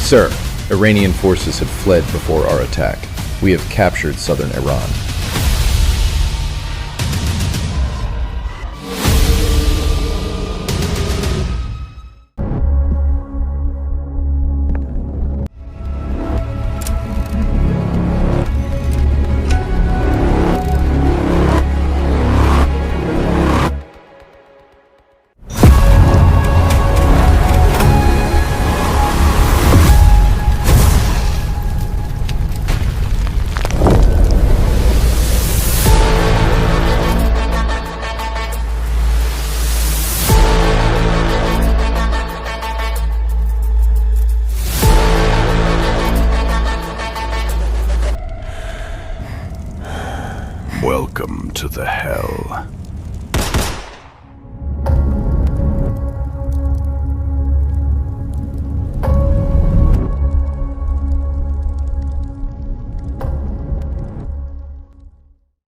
Sir, Iranian forces have fled before our attack. We have captured southern Iran. Welcome to the hell.